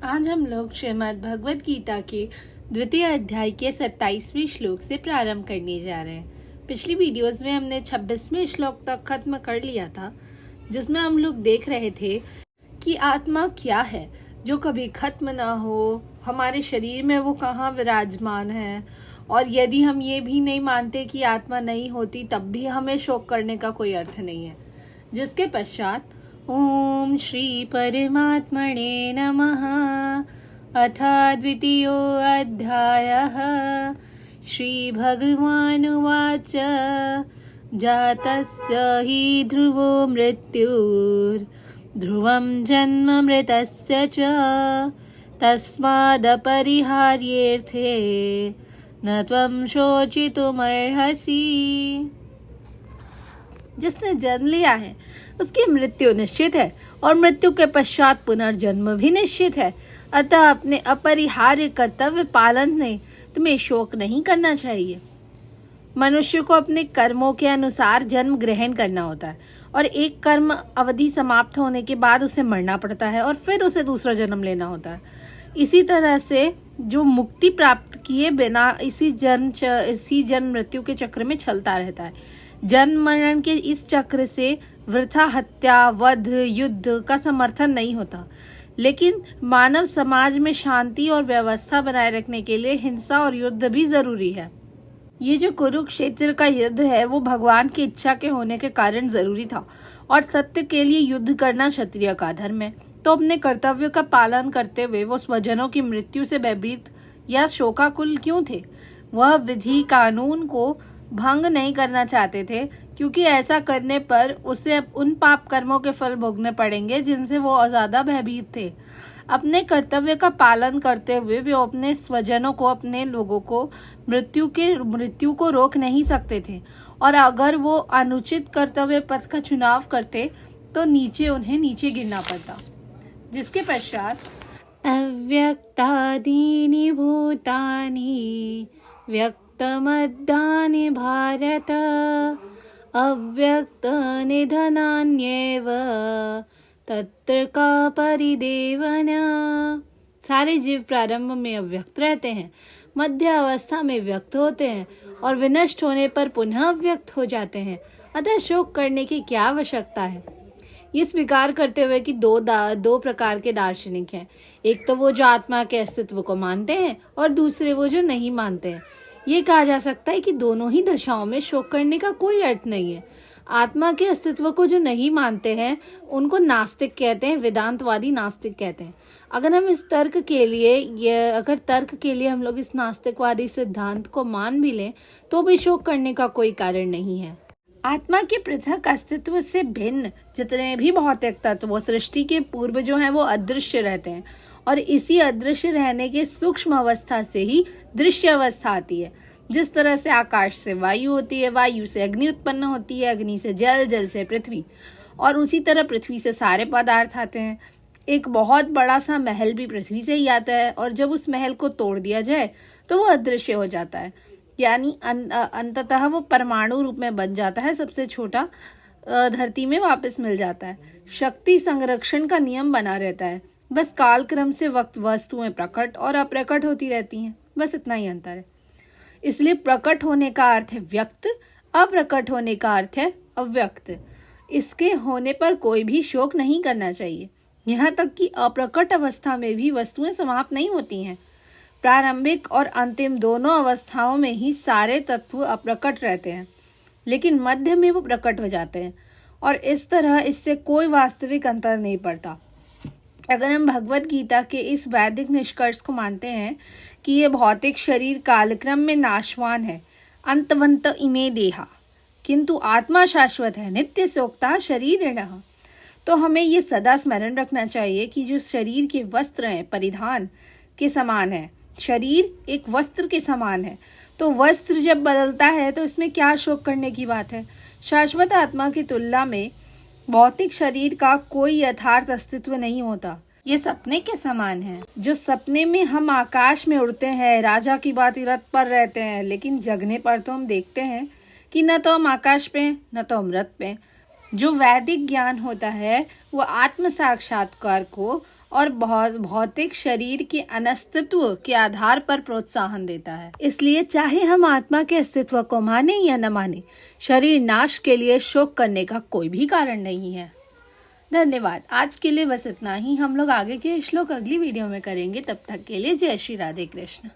आज हम लोग श्रीमद् भगवद गीता के द्वितीय अध्याय के 27वें श्लोक से प्रारंभ करने जा रहे हैं। पिछली वीडियोस में हमने 26वें श्लोक तक खत्म कर लिया था, जिसमें हम लोग देख रहे थे कि आत्मा क्या है जो कभी खत्म ना हो, हमारे शरीर में वो कहाँ विराजमान है, और यदि हम ये भी नहीं मानते कि आत्मा नहीं होती तब भी हमें शोक करने का कोई अर्थ नहीं है। जिसके पश्चात ओम श्री परमात्मने नमः अथ द्वितीयो अध्यायः श्री भगवानुवाच जातस्य हि ध्रुवो मृत्युर्ध्रुवं जन्म मृतस्य च तस्मादपरिहार्येऽर्थे न त्वं शोचितुमर्हसि। जिसने जन्म लिया है उसकी मृत्यु निश्चित है और मृत्यु के पश्चात पुनर्जन्म भी निश्चित है। अतः अपने अपरिहार्य कर्तव्य पालन में तुम्हें शोक नहीं करना चाहिए। मनुष्य को अपने कर्मों के अनुसार जन्म ग्रहण करना होता है और एक कर्म अवधि समाप्त होने के बाद उसे मरना पड़ता है और फिर उसे दूसरा जन्म लेना होता है। इसी तरह से जो मुक्ति प्राप्त किए बिना इसी जन्म मृत्यु के चक्र में चलता रहता है। जन्म मरण के इस चक्र से वृथा हत्या, वध, युद्ध का समर्थन नहीं होता, लेकिन मानव समाज में शांति और व्यवस्था बनाए रखने के लिए हिंसा और युद्ध भी जरूरी है। ये जो कुरुक्षेत्र का युद्ध है वो भगवान की इच्छा के होने के कारण जरूरी था और सत्य के लिए युद्ध करना क्षत्रिय का धर्म है। तो अपने कर्तव्य का पालन करते हुए वो स्वजनों की मृत्यु से भयभीत या शोकाकुल क्यों थे? वह विधि कानून को भंग नहीं करना चाहते थे, क्योंकि ऐसा करने पर उसे उन पाप कर्मों के फल भोगने पड़ेंगे जिनसे वो ज्यादा भयभीत थे। अपने कर्तव्य का पालन करते हुए वे अपने स्वजनों को, अपने लोगों को मृत्यु को रोक नहीं सकते थे, और अगर वो अनुचित कर्तव्य पथ का चुनाव करते तो उन्हें नीचे गिरना पड़ता। जिसके पश्चात अव्यक्तादीनि भूतानि व्यक्तमद्यानि भारत अव्यक्त निधनान्येव तत्र का परिदेवना। सारे जीव प्रारंभ में अव्यक्त रहते हैं, मध्य अवस्था में व्यक्त होते हैं और विनष्ट होने पर पुनः अव्यक्त हो जाते हैं। अतः शोक करने की क्या आवश्यकता है? ये स्वीकार करते हुए कि दो प्रकार के दार्शनिक हैं। एक तो वो जो आत्मा के अस्तित्व को मानते हैं और दूसरे वो जो नहीं मानते हैं। ये कहा जा सकता है कि दोनों ही दशाओं में शोक करने का कोई अर्थ नहीं है। आत्मा के अस्तित्व को जो नहीं मानते हैं उनको नास्तिक कहते हैं, वेदांतवादी नास्तिक कहते हैं। अगर तर्क के लिए हम लोग इस नास्तिकवादी सिद्धांत को मान भी लें तो भी शोक करने का कोई कारण नहीं है। आत्मा के पृथक अस्तित्व से भिन्न जितने भी भौतिक तत्व सृष्टि के पूर्व जो हैं वो अदृश्य रहते हैं, और इसी अदृश्य रहने के सूक्ष्म अवस्था से ही दृश्य अवस्था आती है। जिस तरह से आकाश से वायु होती है, वायु से अग्नि उत्पन्न होती है, अग्नि से जल, जल से पृथ्वी, और उसी तरह पृथ्वी से सारे पदार्थ आते हैं। एक बहुत बड़ा सा महल भी पृथ्वी से ही आता है, और जब उस महल को तोड़ दिया जाए तो वो अदृश्य हो जाता है, यानी अंततः वो परमाणु रूप में बन जाता है, सबसे छोटा धरती में वापस मिल जाता है। शक्ति संरक्षण का नियम बना रहता है, बस कालक्रम से वस्तुएं प्रकट और अप्रकट होती रहती हैं, बस इतना ही अंतर है। इसलिए प्रकट होने का अर्थ है व्यक्त, अप्रकट होने का अर्थ है अव्यक्त। इसके होने पर कोई भी शोक नहीं करना चाहिए। यहाँ तक कि अप्रकट अवस्था में भी वस्तुएं समाप्त नहीं होती हैं। प्रारंभिक और अंतिम दोनों अवस्थाओं में ही सारे तत्व अप्रकट रहते हैं, लेकिन मध्य में वो प्रकट हो जाते हैं, और इस तरह इससे कोई वास्तविक अंतर नहीं पड़ता। अगर हम भगवद गीता के इस वैदिक निष्कर्ष को मानते हैं कि ये भौतिक शरीर कालक्रम में नाशवान है, अंतवंत इमे देहा, किंतु आत्मा शाश्वत है, नित्य सोक्ता शरीरिणः, तो हमें ये सदा स्मरण रखना चाहिए कि जो शरीर के वस्त्र हैं परिधान के समान है, शरीर एक वस्त्र के समान है, तो वस्त्र जब बदलता है तो इसमें क्या शोक करने की बात है? शाश्वत आत्मा की तुलना में भौतिक शरीर का कोई यथार्थ अस्तित्व नहीं होता। ये सपने के समान है। जो सपने में हम आकाश में उड़ते हैं, राजा की भांति रथ पर रहते हैं, लेकिन जगने पर तो हम देखते हैं कि न तो हम आकाश पे न तो हम रथ पे। जो वैदिक ज्ञान होता है वो आत्म साक्षात्कार को और भौतिक शरीर के अनस्तित्व के आधार पर प्रोत्साहन देता है। इसलिए चाहे हम आत्मा के अस्तित्व को माने या न माने, शरीर नाश के लिए शोक करने का कोई भी कारण नहीं है। धन्यवाद। आज के लिए बस इतना ही। हम लोग आगे के श्लोक अगली वीडियो में करेंगे। तब तक के लिए जय श्री राधे कृष्ण।